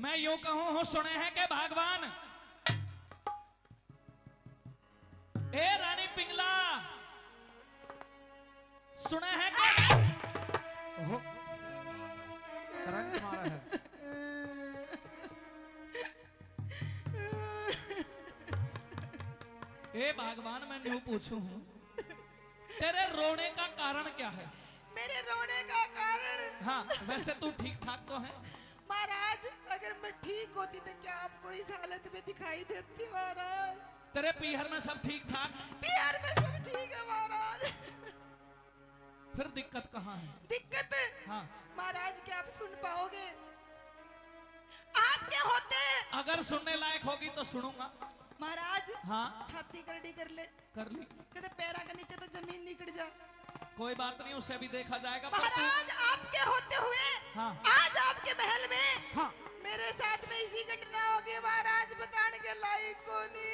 मैं यूं कहूं हूं, सुने हैं कि भगवान ए रानी पिंगला, सुने हैं कि करंट मारा है। ए भगवान, मैं यूं पूछूं हूं, तेरे रोने का कारण क्या है? मेरे रोने का कारण? हाँ, वैसे तू ठीक ठाक तो है महाराज। अगर मैं ठीक होती तो क्या आपको इस हालत में दिखाई देती महाराज? तेरे पीहर में सब ठीक ठाक? पीहर में सब ठीक है महाराज। फिर दिक्कत कहाँ है? दिक्कत? हाँ महाराज, क्या आप सुन पाओगे? आपके होते अगर सुनने लायक होगी तो सुनूंगा महाराज। हाँ छाती करडी कर ले। कर ली। कहते पैरा के नीचे तो जमीन निकल जा। कोई बात नहीं, उसे भी देखा जाएगा। महाराज, आपके होते हुए हाँ आज आपके महल में हाँ मेरे साथ में इसी घटना होगी महाराज, बताने के लायक को नहीं।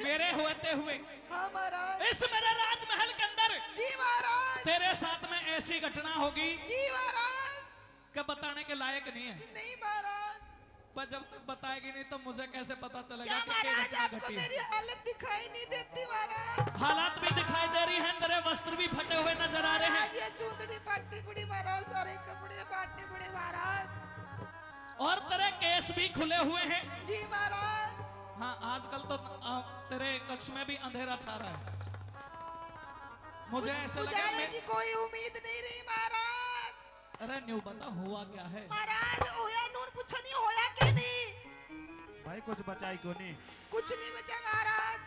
मेरे होते हुए? हाँ महाराज। इस मेरे राजमहल के अंदर? जी महाराज। तेरे साथ में ऐसी घटना होगी? जी महाराज। क्या बताने के लायक नहीं है? जी नहीं महाराज। पर जब तक बताएगी नहीं तो मुझे कैसे पता चलेगा क्या कि क्या महाराज घटना आपको घटी है? मेरी हालत दिखाई नहीं देती महाराज? हालात भी दिखाई दे रही हैं, तेरे वस्त्र भी फटे हुए नजर आ रहे हैं। महाराज, ये चूंदड़ी पाटी पड़ी महाराज, सारे कपड़े पाटे पड़े महाराज, और तेरे केस भी खुले हुए हैं। जी महाराज। हाँ, आजकल तो तेरे कक्ष में भी अंधेरा छा रहा है। मुझे ऐसा लगा उजाले की कोई उम्मीद नहीं रही महाराज। अरे न्यू बता, हुआ क्या है? महाराज, होया नून पूछो नहीं, होया कि नहीं? भाई कुछ बचाई क्यों नहीं? कुछ नहीं बचा महाराज।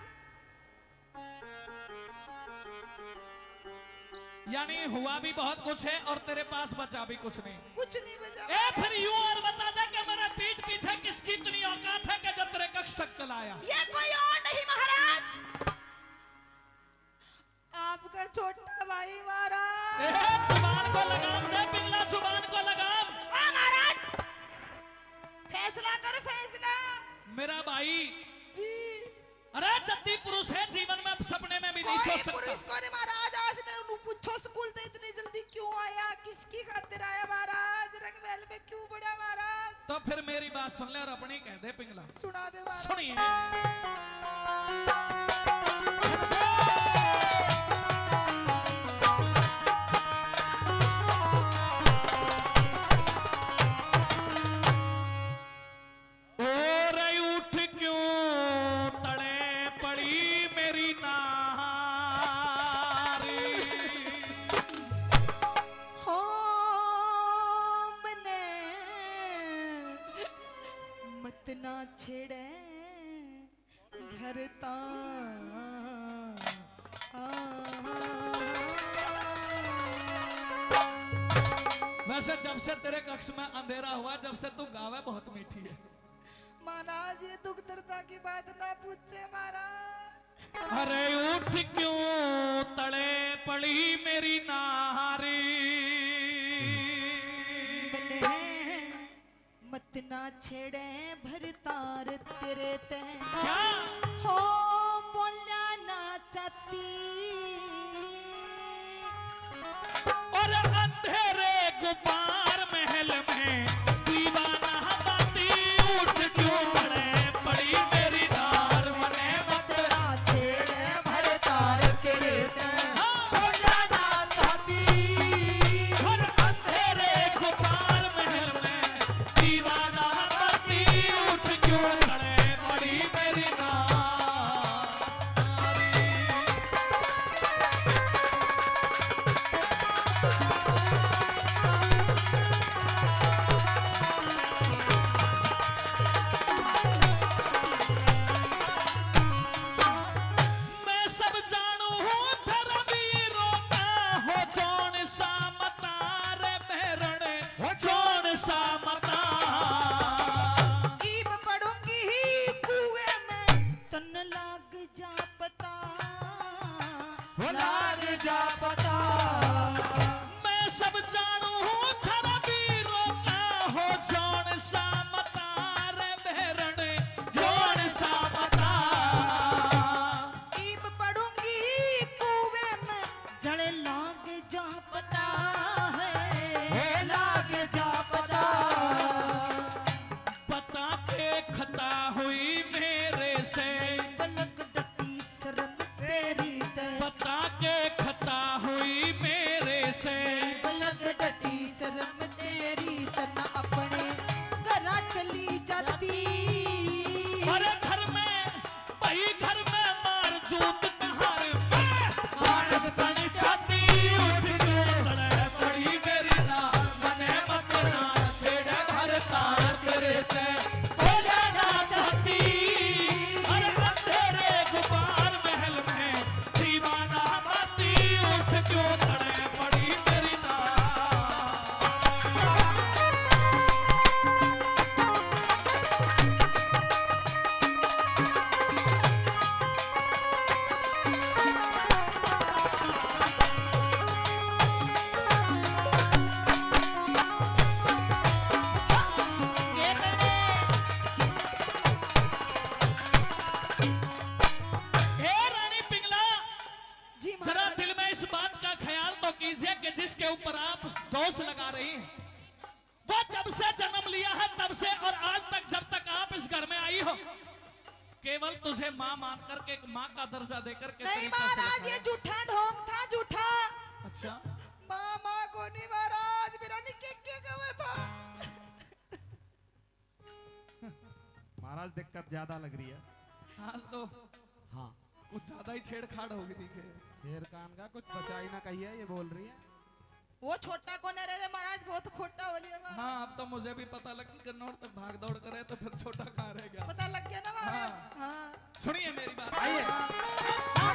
यानी हुआ भी बहुत कुछ है और तेरे पास बचा भी कुछ नहीं। कुछ नहीं बचा। ए फिर यूं और बता दे कि मेरे पीठ पीछे किसकी इतनी औकात है कि जो तेरे कक्ष तक चला आया? ये कोई और नहीं महाराज, आपका छोटा भाई महाराज। जुबान को लगाम दे पिंगला, जुबान को लगाम। हाँ महाराज, फैसला कर फैसला। मेरा भाई जी। अरे जद्दी पुरुष है, जीवन में सपने में भी नहीं सोच सकता। पुरुष को नहीं महाराज, आज ने पूछो स्कूल से इतनी जल्दी क्यों आया, किसकी खातिर आया महाराज, रंगमहल में क्यों बढ़ा महाराज? तो फिर मेरी बात सुन ले और अपनी कह दे पिंगला। सुना दे महाराज। सुनिए। ना छेड़े धरता। वैसे जब से तेरे कक्ष में अंधेरा हुआ, जब से तू गावे बहुत मीठी है महाराज। ये दुख दर्दा की बात ना पूछे महाराज। अरे उठ क्यों तड़े पड़ी मेरी नारी, मत ना छेड़े भरतार तेरे ते। क्या हो बोलना ना चाहती, और अंधेरे गुबार महल में दीवाना बाती। उठ क्यों तड़े पड़ी मेरी नार, मने मत ना छेड़े भरतार तेरे ते। बोलना ना चाहती, और अंधेरे गुबार महल में दीवाना बाती। उठ क्यों तड़े पड़ी मेरी नार। जिसके ऊपर आप दोष लगा रही हैं, वो जब से जन्म लिया है तब से और आज तक, जब तक आप इस घर में आई हो, केवल तुझे माँ मान करके, एक माँ का दर्जा देकर के नहीं तरीका से महाराज, ये रखा झूठा ढोंग था, झूठा। है। अच्छा, माँ को नहीं महाराज, मेरा निके क्या कहा था। महाराज दिक्कत ज्यादा लग रही है। आज तो हाँ, कुछ ज्यादा ही छेड़छाड़ होगी दिखे। शेर खान का कुछ बचा ही ना कहिए, ये बोल रही है। वो छोटा कौन है रे महाराज, बहुत खोटा वाली है महाराज। हाँ, अब तो मुझे भी पता लग गया, कन्नौर तक भाग दौड़ करे तो फिर छोटा कहाँ रह गया। पता लग गया ना महाराज। हाँ। सुनिए मेरी बात, आइए।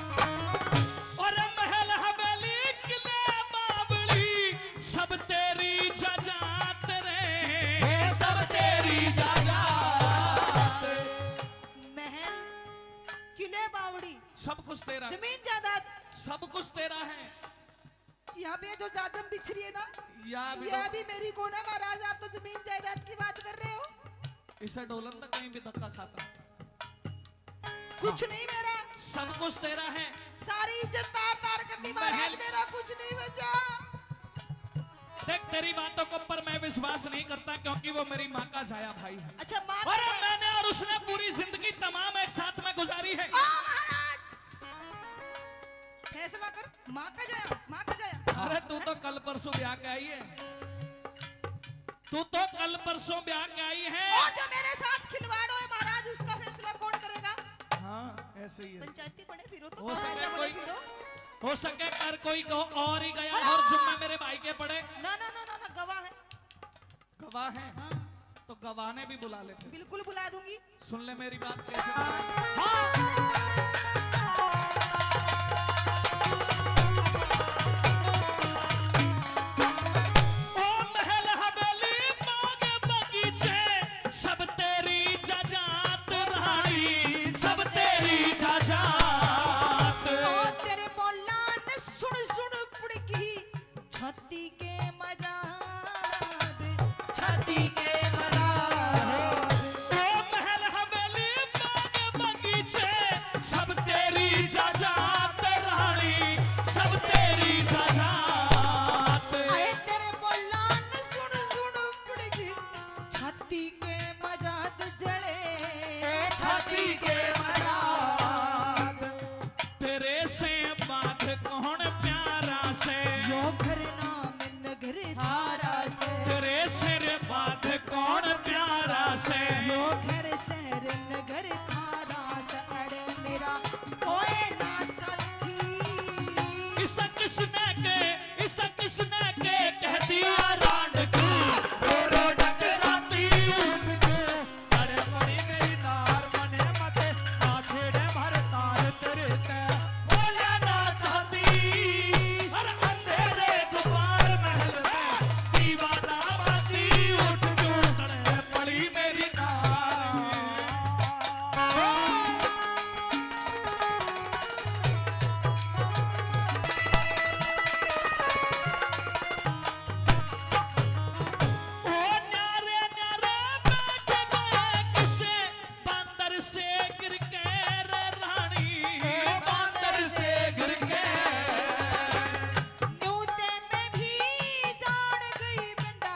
और महल हवेली किले बावली सब तेरी जाजात रे, सब तेरी जाजात। महल, किले, बावड़ी, सब कुछ तेरा, जमीन जायदाद, सब कुछ तेरा है। यहाँ पे जो जाजम बिछ रही है ना, या भी यह भी मेरी को ना महाराज। आप तो जमीन जायदाद की बात कर रहे हो। इसे डोलन तक कहीं भी धक्का खाता, कुछ नहीं मेरा, सब कुछ तेरा है। सारी इज्जत तार तार कर दी महाराज, महल- मेरा कुछ नहीं बचा। देख, तेरी बातों को पर मैं विश्वास नहीं करता, क्योंकि वो मेरी माँ का जाया भाई है। अच्छा माँ और का- मैंने और उसने पूरी जिंदगी तमाम एक साथ में गुजारी है। आ, महाराज फैसला कर, माँ का जाया, माँ का जाया। अरे तू तो कल परसों ब्याह के आई है, तू तो कल परसों ब्याह के आई है। और जो मेरे साथ खिलवाड़ है महाराज, उसका फैसला कौन करेगा। हाँ, ऐसे ही है। पंचायती बने फिरो तो हो सके महाराजा बने कोई, फिरो। हो सके कर कोई को और ही गया और जुम्मे मेरे भाई के पड़े। ना ना ना ना ना, गवाह है। गवाह है, हाँ, तो गवाह ने भी बुला लेते। बिल्कुल बुला दूंगी। सुन ले मेरी बात कैसे। ओ महल हवेली बाग बगीचे सब तेरी जाजात रानी, सब तेरी जाजात। ओ तेरे बोला ने सुन सुन पड़की छाती के मराद, छाती के मराद। ओ महल हवेली बाग बगीचे सब तेरी जाजात रानी, सब तेरी जाजात। आए तेरे बोला ने सुन सुन पड़की छाती के मराद जड़े, छाती के मराद। तेरे से बात कौन प्यारा से, यो घर नाम नगर धारा से, तेरे सिर बात कौन प्यारा से। यो घर शहर नगर धारा से। अरे मेरा कोई ना साथी, इस किसने के कह दिया रांड को, रो रो टकराती उठ के। अरे बड़ी मेरी नार मने मते ना छेड़े भर तार तेरे ते। बोला ना चाहती हर अंधेरे गुबार महल में दीवाना बाती उठ के। अरे बड़ी मेरी ओ न्यारे न्यारे बैठ गए किसे बंदर से गिर के रे रानी, बंदर से गिर के। नूते में भी जान गई बंदा,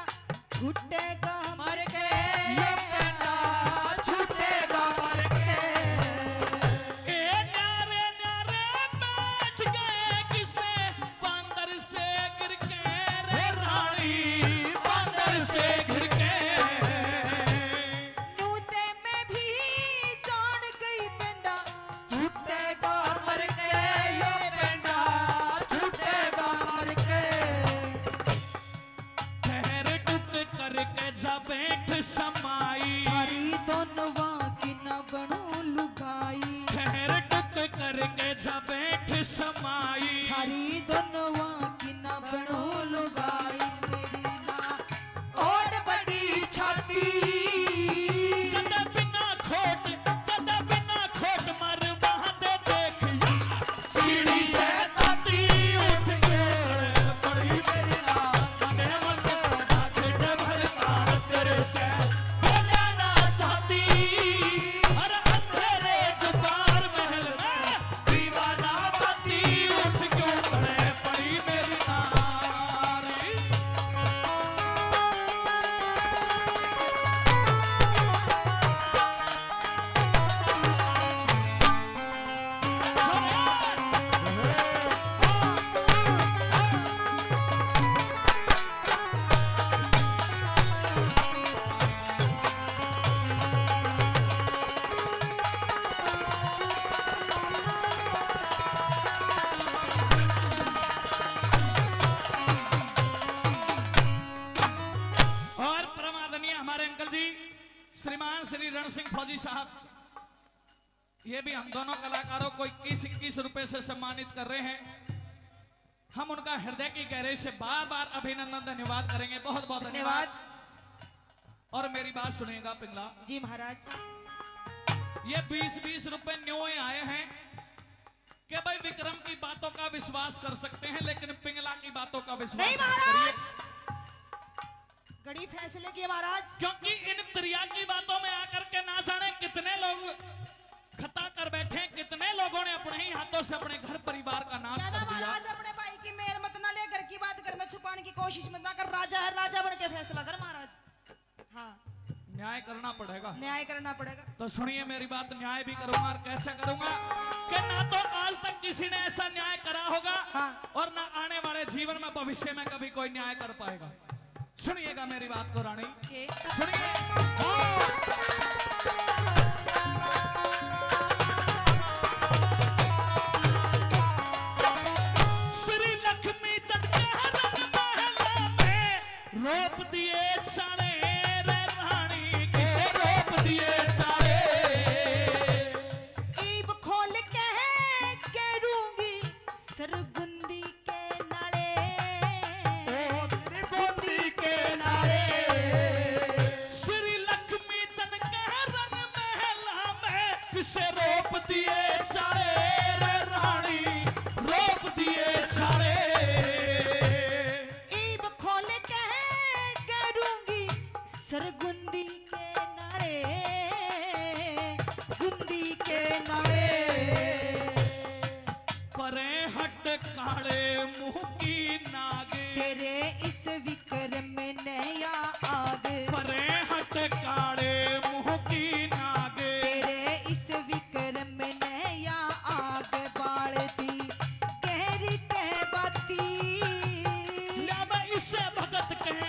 छूटेगा मर के, ये बेटा छूटेगा मर के। ए न्यारे न्यारे बैठ गए किसे बंदर से गिर के रे रानी, बंदर से गिर के। नूते में भी जान गई बंदा, छूटेगा मर के, ये बंदा छूटेगा मर के। ठहर टुक करके जा बैठ समाई, हरी दोनवा की न बनू लुगाई, ठहर टुक करके जा बैठ समाई। हरी दोनवा की न बनू लुगाई। मेरी माँ और बड़ी छाती, कदा बिना खोट मर वहाँ दे देख यार, सीढ़ी से ताती उठ के। बड़ी मेरी नार मने मते ना छेड़े भर तार तेरे से। बोला ना चाहती हर अंधेरे गुबार ये भी हम दोनों कलाकारों को 21-21 रुपए से सम्मानित कर रहे हैं। हम उनका हृदय की गहराई से बार बार अभिनंदन धन्यवाद करेंगे। बहुत बहुत धन्यवाद। और मेरी बात सुनिएगा पिंगला जी महाराज। ये 20-20 रुपए न्यू आए हैं कि भाई विक्रम की बातों का विश्वास कर सकते हैं, लेकिन पिंगला की बातों का विश्वास नहीं महाराज, गड़ी फैसले की महाराज। क्योंकि इन त्रिया की बातों में आकर के ना जाने कितने लोग खता कर बैठे, कितने लोगों ने अपने ही हाथों से अपने घर परिवार का नाश कर दिया। महाराज अपने भाई की मेल मत ना ले, घर की बात घर में छुपाने की कोशिश मत ना कर। राजा है, राजा बन के फैसला कर महाराज। हाँ, न्याय करना पड़ेगा, न्याय करना पड़ेगा। तो सुनिए मेरी बात, न्याय भी करूंगा। और कैसे करूंगा कि ना तो आज तक किसी ने ऐसा न्याय करा होगा, हाँ। और ना आने वाले जीवन में भविष्य में कभी कोई न्याय कर पाएगा। सुनिएगा मेरी बात को रानी, सुनिए। श्री लक्ष्मी चंद के रंग महला में रोप दिए सारे रे रानी, किसे रोप दिए सारे। ईब खोल के करूंगी सरगुंदी के नाले, सरगुंदी के नाले। श्री लक्ष्मी चंद के रंग महला में किसे रोप दिए सारे रे रानी, रोप दिए सारे। ईब खोल के करूंगी सरगुंदी के नाले, गुंदी के नाले। परे हट काले मुंह की नागे, तेरे इस विक्रम में नया आगे, परे हट काले मुंह की नागे। तेरे इस विक्रम में नया आग बालती गहरी कहबाती। जब इसे भगत कह